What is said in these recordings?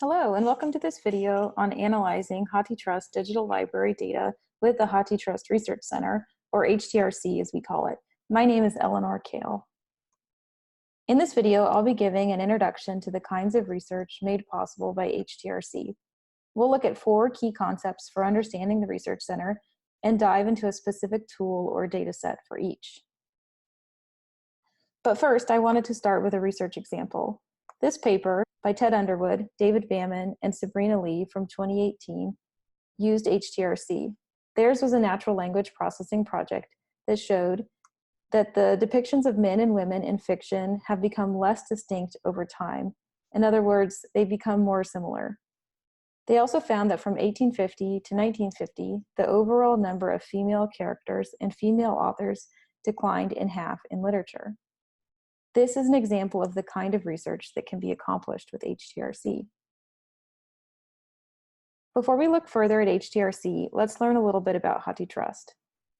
Hello, and welcome to this video on analyzing HathiTrust Digital Library data with the HathiTrust Research Center, or HTRC as we call it. My name is Eleanor Kale. In this video, I'll be giving an introduction to the kinds of research made possible by HTRC. We'll look at 4 key concepts for understanding the Research Center and dive into a specific tool or data set for each. But first, I wanted to start with a research example. This paper by Ted Underwood, David Bamman, and Sabrina Lee from 2018 used HTRC. Theirs was a natural language processing project that showed that the depictions of men and women in fiction have become less distinct over time. In other words, they've become more similar. They also found that from 1850 to 1950, the overall number of female characters and female authors declined in half in literature. This is an example of the kind of research that can be accomplished with HTRC. Before we look further at HTRC, let's learn a little bit about HathiTrust.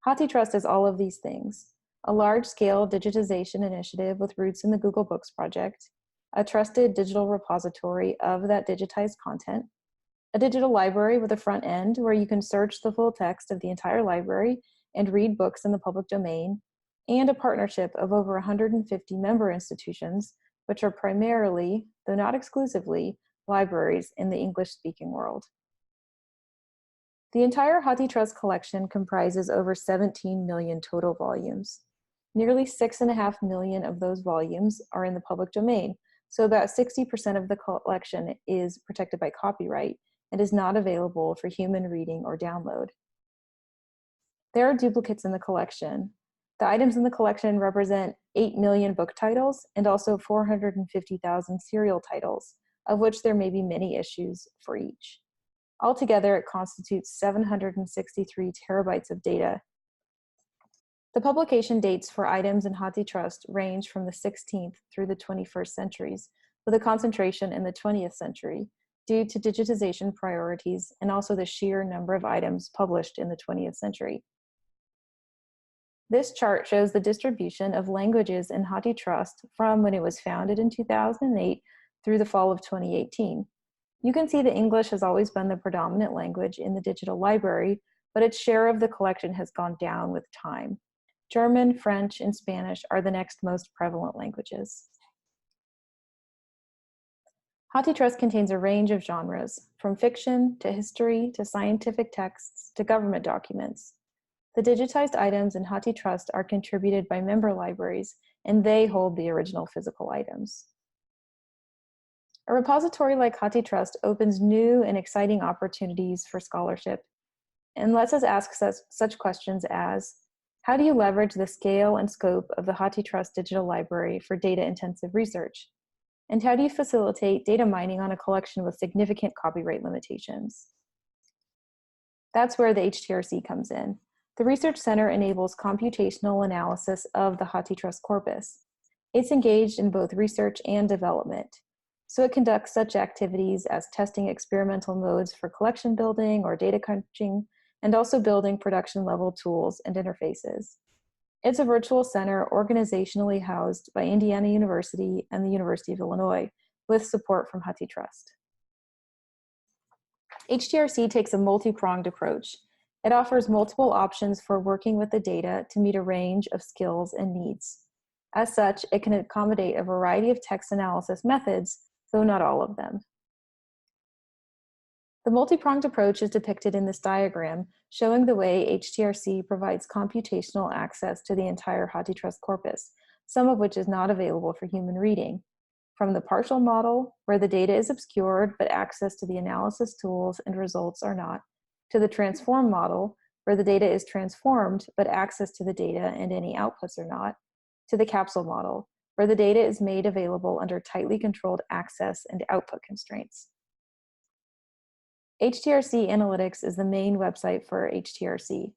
HathiTrust is all of these things: a large-scale digitization initiative with roots in the Google Books project, a trusted digital repository of that digitized content, a digital library with a front end where you can search the full text of the entire library and read books in the public domain, and a partnership of over 150 member institutions, which are primarily, though not exclusively, libraries in the English-speaking world. The entire HathiTrust collection comprises over 17 million total volumes. Nearly 6.5 million of those volumes are in the public domain, so about 60% of the collection is protected by copyright and is not available for human reading or download. There are duplicates in the collection. The items in the collection represent 8 million book titles and also 450,000 serial titles, of which there may be many issues for each. Altogether, it constitutes 763 terabytes of data. The publication dates for items in HathiTrust range from the 16th through the 21st centuries, with a concentration in the 20th century, due to digitization priorities and also the sheer number of items published in the 20th century. This chart shows the distribution of languages in HathiTrust from when it was founded in 2008 through the fall of 2018. You can see that English has always been the predominant language in the digital library, but its share of the collection has gone down with time. German, French, and Spanish are the next most prevalent languages. HathiTrust contains a range of genres, from fiction to history to scientific texts to government documents. The digitized items in HathiTrust are contributed by member libraries, and they hold the original physical items. A repository like HathiTrust opens new and exciting opportunities for scholarship and lets us ask such questions as, how do you leverage the scale and scope of the HathiTrust Digital Library for data-intensive research? And how do you facilitate data mining on a collection with significant copyright limitations? That's where the HTRC comes in. The Research Center enables computational analysis of the HathiTrust corpus. It's engaged in both research and development. So it conducts such activities as testing experimental modes for collection building or data crunching, and also building production-level tools and interfaces. It's a virtual center organizationally housed by Indiana University and the University of Illinois, with support from HathiTrust. HTRC takes a multi-pronged approach. It offers multiple options for working with the data to meet a range of skills and needs. As such, it can accommodate a variety of text analysis methods, though not all of them. The multi-pronged approach is depicted in this diagram, showing the way HTRC provides computational access to the entire HathiTrust corpus, some of which is not available for human reading. From the partial model, where the data is obscured but access to the analysis tools and results are not, to the transform model, where the data is transformed but access to the data and any outputs are not, to the capsule model, where the data is made available under tightly controlled access and output constraints. HTRC Analytics is the main website for HTRC.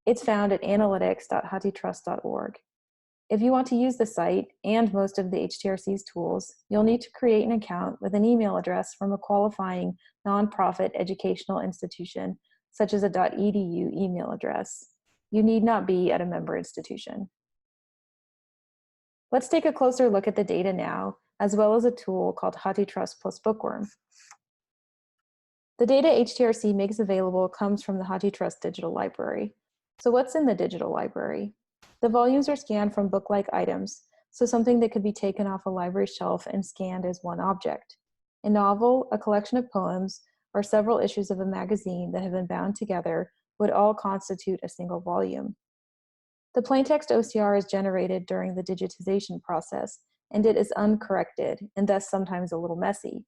It's found at analytics.hathitrust.org. If you want to use the site and most of the HTRC's tools, you'll need to create an account with an email address from a qualifying nonprofit educational institution, such as a .edu email address. You need not be at a member institution. Let's take a closer look at the data now, as well as a tool called HathiTrust+Bookworm. The data HTRC makes available comes from the HathiTrust Digital Library. So what's in the digital library? The volumes are scanned from book-like items, so something that could be taken off a library shelf and scanned as one object. A novel, a collection of poems, or several issues of a magazine that have been bound together would all constitute a single volume. The plaintext OCR is generated during the digitization process, and it is uncorrected, and thus sometimes a little messy.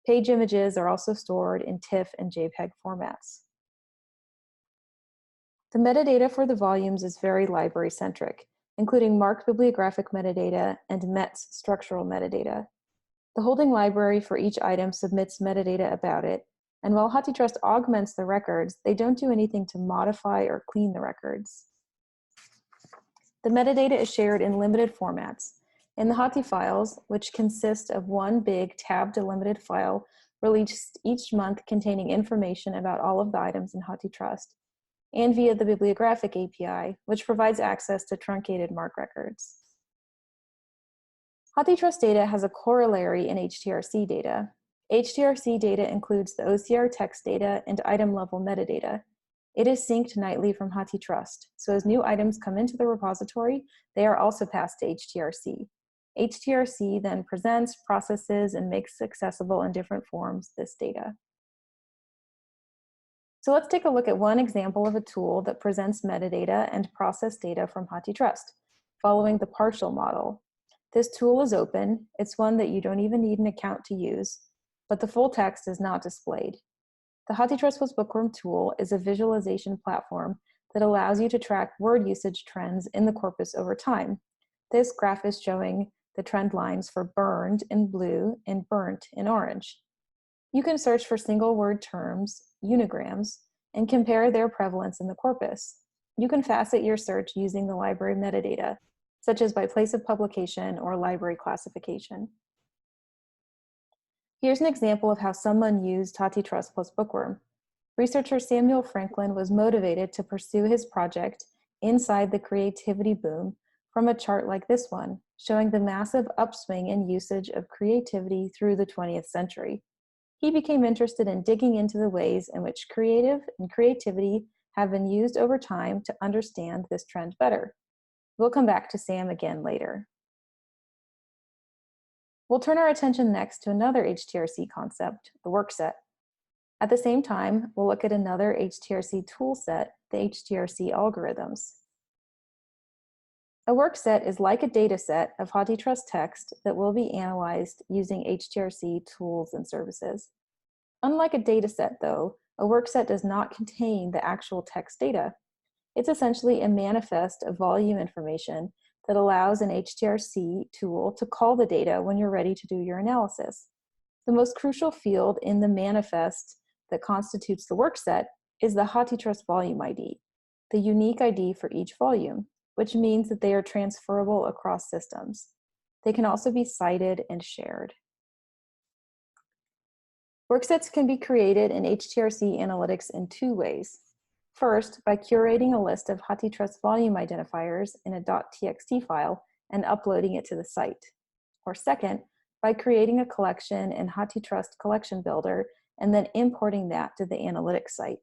Page images are also stored in TIFF and JPEG formats. The metadata for the volumes is very library-centric, including marked bibliographic metadata and METS structural metadata. The holding library for each item submits metadata about it, and while HathiTrust augments the records, they don't do anything to modify or clean the records. The metadata is shared in limited formats. In the Hathi files, which consist of one big tab delimited file released each month containing information about all of the items in HathiTrust, and via the Bibliographic API, which provides access to truncated MARC records. HathiTrust data has a corollary in HTRC data. HTRC data includes the OCR text data and item-level metadata. It is synced nightly from HathiTrust, so as new items come into the repository, they are also passed to HTRC. HTRC then presents, processes, and makes accessible in different forms this data. So let's take a look at one example of a tool that presents metadata and process data from HathiTrust, following the partial model. This tool is open. It's one that you don't even need an account to use, but the full text is not displayed. The HathiTrust+Bookworm tool is a visualization platform that allows you to track word usage trends in the corpus over time. This graph is showing the trend lines for burned in blue and burnt in orange. You can search for single word terms, unigrams, and compare their prevalence in the corpus. You can facet your search using the library metadata, such as by place of publication or library classification. Here's an example of how someone used HathiTrust+Bookworm. Researcher Samuel Franklin was motivated to pursue his project inside the creativity boom from a chart like this one, showing the massive upswing in usage of creativity through the 20th century. He became interested in digging into the ways in which creative and creativity have been used over time to understand this trend better. We'll come back to Sam again later. We'll turn our attention next to another HTRC concept, the workset. At the same time, we'll look at another HTRC toolset, the HTRC algorithms. A workset is like a dataset of HathiTrust text that will be analyzed using HTRC tools and services. Unlike a dataset, though, a workset does not contain the actual text data. It's essentially a manifest of volume information that allows an HTRC tool to call the data when you're ready to do your analysis. The most crucial field in the manifest that constitutes the workset is the HathiTrust volume ID, the unique ID for each volume, which means that they are transferable across systems. They can also be cited and shared. Worksets can be created in HTRC Analytics in two ways. First, by curating a list of HathiTrust volume identifiers in a .txt file and uploading it to the site. Or second, by creating a collection in HathiTrust Collection Builder and then importing that to the analytics site.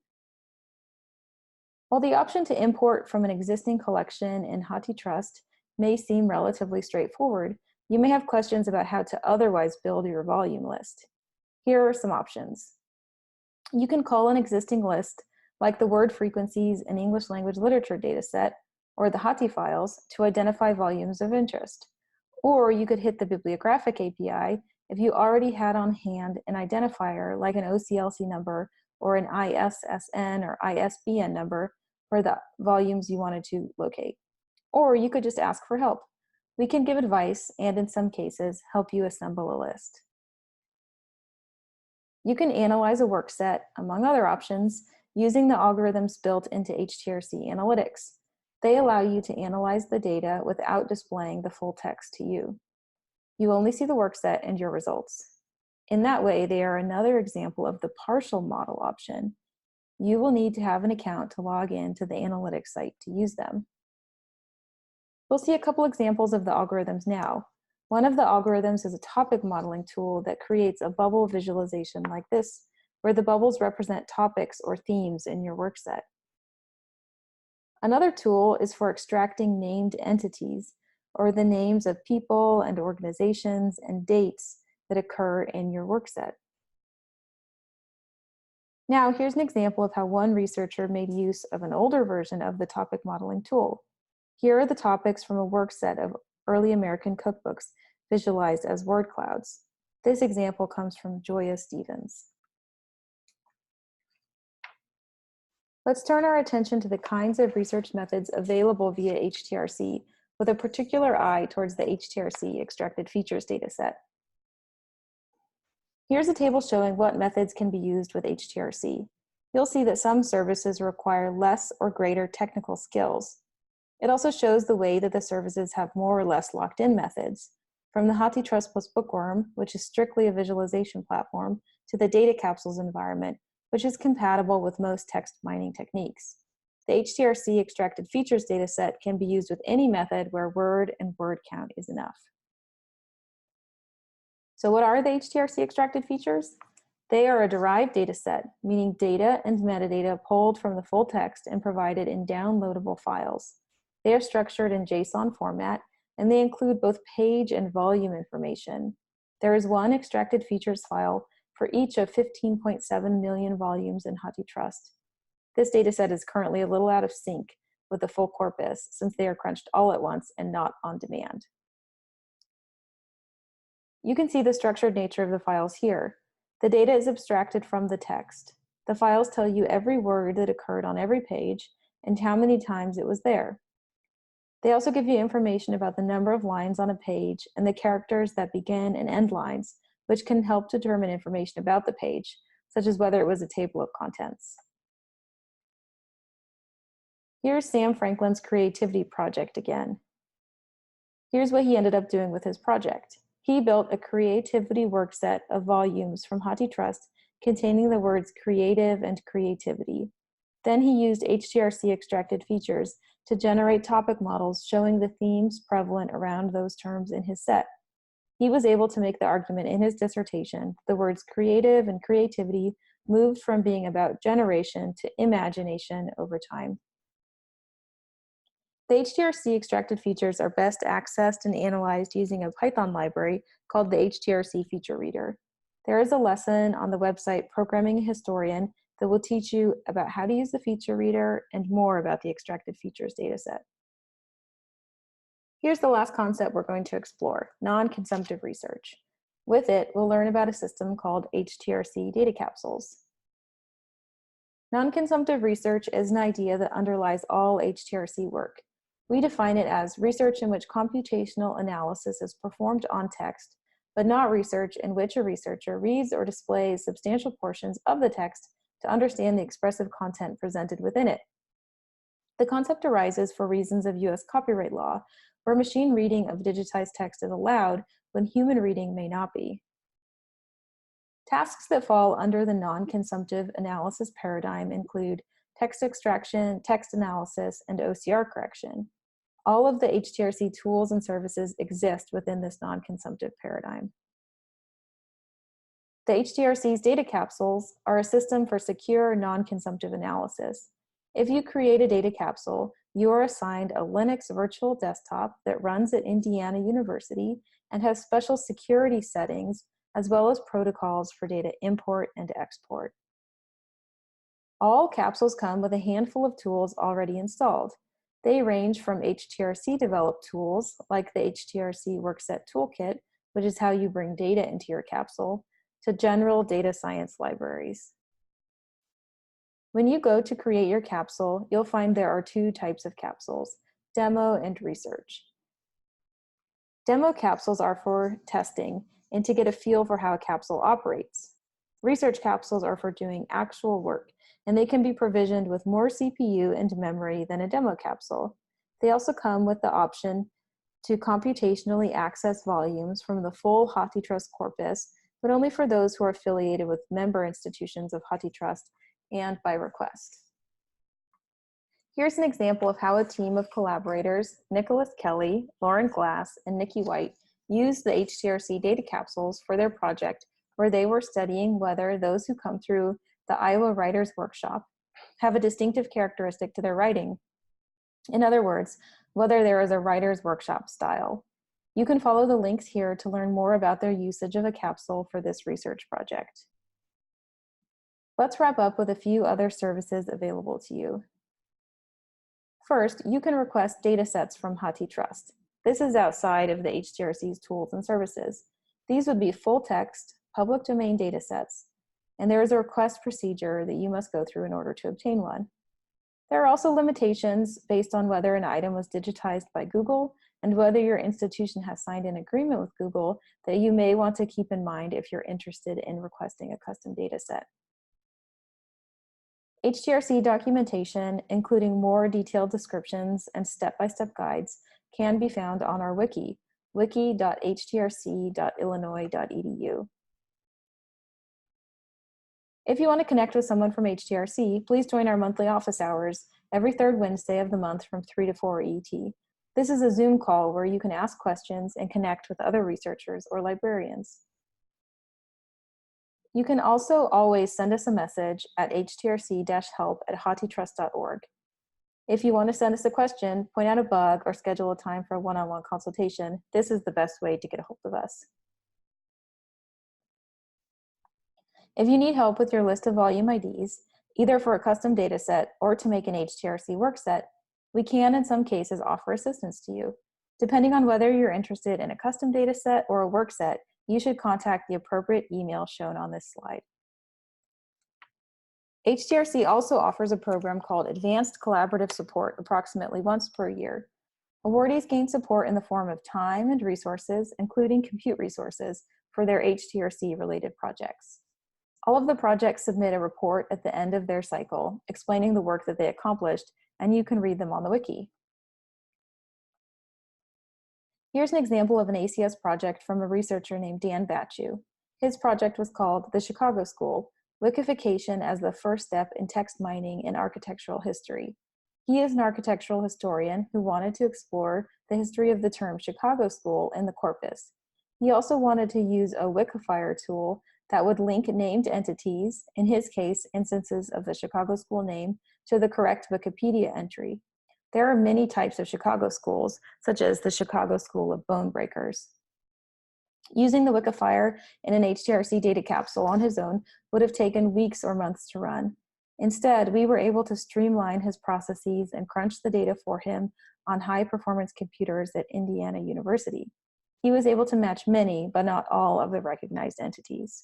While the option to import from an existing collection in HathiTrust may seem relatively straightforward, you may have questions about how to otherwise build your volume list. Here are some options. You can call an existing list, like the word frequencies in English language literature dataset, or the Hathi files, to identify volumes of interest. Or you could hit the Bibliographic API if you already had on hand an identifier like an OCLC number or an ISSN or ISBN number for the volumes you wanted to locate. Or you could just ask for help. We can give advice and, in some cases, help you assemble a list. You can analyze a workset, among other options, using the algorithms built into HTRC Analytics. They allow you to analyze the data without displaying the full text to you. You only see the workset and your results. In that way, they are another example of the partial model option. You will need to have an account to log in to the analytics site to use them. We'll see a couple examples of the algorithms now. One of the algorithms is a topic modeling tool that creates a bubble visualization like this where the bubbles represent topics or themes in your workset. Another tool is for extracting named entities, or the names of people and organizations and dates that occur in your workset. Now, here's an example of how one researcher made use of an older version of the topic modeling tool. Here are the topics from a workset of early American cookbooks visualized as word clouds. This example comes from Joya Stevens. Let's turn our attention to the kinds of research methods available via HTRC, with a particular eye towards the HTRC extracted features dataset. Here's a table showing what methods can be used with HTRC. You'll see that some services require less or greater technical skills. It also shows the way that the services have more or less locked-in methods, from the HathiTrust+Bookworm, which is strictly a visualization platform, to the Data Capsules environment, which is compatible with most text mining techniques. The HTRC extracted features dataset can be used with any method where word and word count is enough. So what are the HTRC extracted features? They are a derived dataset, meaning data and metadata pulled from the full text and provided in downloadable files. They are structured in JSON format, and they include both page and volume information. There is one extracted features file for each of 15.7 million volumes in HathiTrust. This dataset is currently a little out of sync with the full corpus, since they are crunched all at once and not on demand. You can see the structured nature of the files here. The data is abstracted from the text. The files tell you every word that occurred on every page and how many times it was there. They also give you information about the number of lines on a page and the characters that begin and end lines, which can help determine information about the page, such as whether it was a table of contents. Here's Sam Franklin's creativity project again. Here's what he ended up doing with his project. He built a creativity workset of volumes from HathiTrust containing the words creative and creativity. Then he used HTRC extracted features to generate topic models showing the themes prevalent around those terms in his set. He was able to make the argument in his dissertation the words creative and creativity moved from being about generation to imagination over time. The HTRC extracted features are best accessed and analyzed using a Python library called the HTRC Feature Reader. There is a lesson on the website Programming a Historian that will teach you about how to use the feature reader and more about the extracted features dataset. Here's the last concept we're going to explore, non-consumptive research. With it, we'll learn about a system called HTRC data capsules. Non-consumptive research is an idea that underlies all HTRC work. We define it as research in which computational analysis is performed on text, but not research in which a researcher reads or displays substantial portions of the text to understand the expressive content presented within it. The concept arises for reasons of US copyright law, where machine reading of digitized text is allowed when human reading may not be. Tasks that fall under the non-consumptive analysis paradigm include text extraction, text analysis, and OCR correction. All of the HTRC tools and services exist within this non-consumptive paradigm. The HTRC's data capsules are a system for secure non-consumptive analysis. If you create a data capsule, you are assigned a Linux virtual desktop that runs at Indiana University and has special security settings as well as protocols for data import and export. All capsules come with a handful of tools already installed. They range from HTRC developed tools like the HTRC Workset Toolkit, which is how you bring data into your capsule, to general data science libraries. When you go to create your capsule, you'll find there are two types of capsules, demo and research. Demo capsules are for testing and to get a feel for how a capsule operates. Research capsules are for doing actual work, and they can be provisioned with more CPU and memory than a demo capsule. They also come with the option to computationally access volumes from the full HathiTrust corpus, but only for those who are affiliated with member institutions of HathiTrust and by request. Here's an example of how a team of collaborators, Nicholas Kelly, Loren Glass, and Nikki White, used the HTRC data capsules for their project where they were studying whether those who come through the Iowa Writers Workshop have a distinctive characteristic to their writing. In other words, whether there is a writer's workshop style. You can follow the links here to learn more about their usage of a capsule for this research project. Let's wrap up with a few other services available to you. First, you can request datasets from HathiTrust. This is outside of the HTRC's tools and services. These would be full text, public domain datasets, and there is a request procedure that you must go through in order to obtain one. There are also limitations based on whether an item was digitized by Google and whether your institution has signed an agreement with Google that you may want to keep in mind if you're interested in requesting a custom dataset. HTRC documentation, including more detailed descriptions and step-by-step guides, can be found on our wiki, wiki.htrc.illinois.edu. If you want to connect with someone from HTRC, please join our monthly office hours every third Wednesday of the month from 3 to 4 ET. This is a Zoom call where you can ask questions and connect with other researchers or librarians. You can also always send us a message at htrc-help@hathitrust.org. If you want to send us a question, point out a bug, or schedule a time for a one-on-one consultation, this is the best way to get a hold of us. If you need help with your list of volume IDs, either for a custom dataset or to make an HTRC workset, we can in some cases offer assistance to you. Depending on whether you're interested in a custom dataset or a workset, you should contact the appropriate email shown on this slide. HTRC also offers a program called Advanced Collaborative Support approximately once per year. Awardees gain support in the form of time and resources, including compute resources, for their HTRC-related projects. All of the projects submit a report at the end of their cycle explaining the work that they accomplished, and you can read them on the wiki. Here's an example of an ACS project from a researcher named Dan Batchu. His project was called The Chicago School, Wikification as the First Step in Text Mining in Architectural History. He is an architectural historian who wanted to explore the history of the term Chicago School in the corpus. He also wanted to use a Wikifier tool that would link named entities, in his case, instances of the Chicago School name, to the correct Wikipedia entry. There are many types of Chicago schools, such as the Chicago School of Bone Breakers. Using the Wikifier in an HTRC data capsule on his own would have taken weeks or months to run. Instead, we were able to streamline his processes and crunch the data for him on high-performance computers at Indiana University. He was able to match many, but not all, of the recognized entities.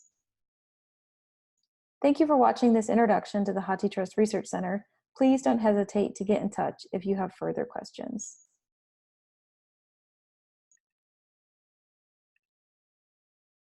Thank you for watching this introduction to the HathiTrust Research Center. Please don't hesitate to get in touch if you have further questions.